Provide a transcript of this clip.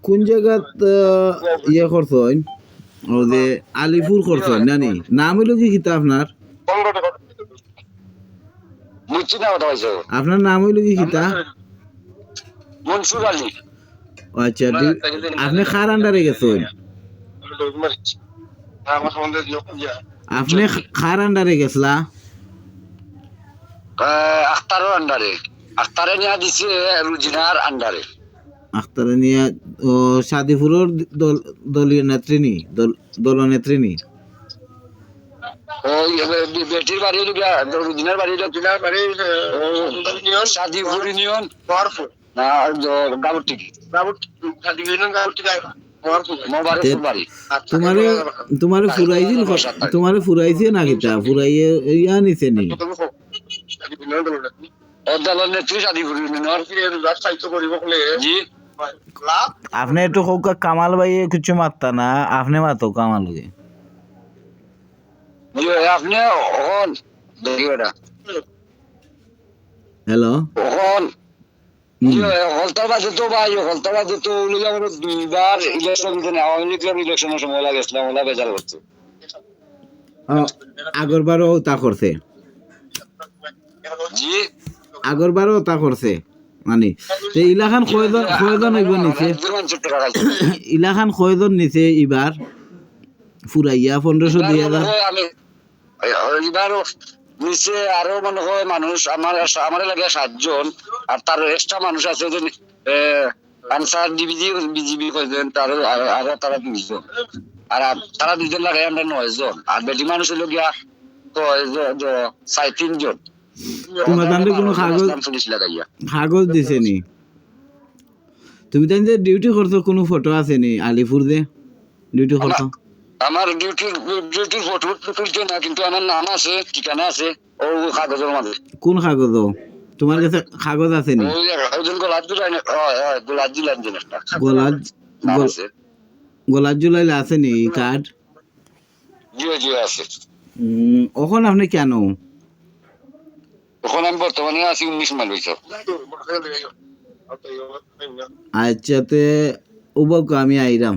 কোন জায়গাত ইয়ে করছেন ও যে আলিপুর করছেন নানি নাম হইল কি কিতা আপনার বুঝছি না কথা হয়েছে আপনার নাম হইল কি কিতা মনসুর আলী আচ্ছা আপনি কার আন্ডারে গেছেন আপনি কার আন্ডারে গেছলা আখতারের আন্ডারে আখতারে নিয়ে দিছে রুজিনার আন্ডারে আখতারে নিয়া ও সাদিপুরের দলীয় নেত্রী নি দলনেত্রী নি ওই বেটির বাড়ি রুজিনার বাড়ি সাদিপুর ইউনিয়ন না গাবুটিকি তোমারে ফুরাইছে না কিতা ফুরাইয়ে ইয়া নিছে নি আপনি একটু হোক কামাল ভাই কিছু মারতা না আপনি মাতো কামাল কে আপনি হ্যালো হলতার বাজে তো ভাই হলতার বাজে তো দুইবার ইলেকশন আওয়ামী লীগের ইলেকশনের সময় লাগেছিলাম ওলা বেজার করছে আগরবারও তা করছে জি আগরবারও তা করছে মানে ইলাখান কয়জন হইব নিছে ইলাখান কয়জন নিছে এবার ফুরাইয়া 1500 2000 এবার নিচে আরো মনে হয় মানুষ আমার লাগে 7 জন আর তার এক্সট্রা মানুষ আছে যে আনসার বিজিবি কয়জন আরো তারা 2 জন আর তারা 2 জন লাগে আমরা 9 জন আর বেটি মানুষ হলো গিয়া তো 3 জন তোমার দান্ডে কোনো কাগজ দিছে নি তুমি তাই যে ডিউটি করছো কোনো ফটো আছে নি আলিপুর দে ডিউটি করছো আমার ডিউটির ফটো তুলছে না কিন্তু আমার নাম আছে ঠিকানা আছে ও কাগজের মধ্যে কোন কাগজ তোমার কাছে কাগজ আছে নি গোলাপ জুলাইলে আছে নি কার্ড জি আছে ওখন আপনি কেন ওখানে আমি বর্তমানে আছি 19 মাইল হইছে আচ্ছা তে উবক আমি আইরাম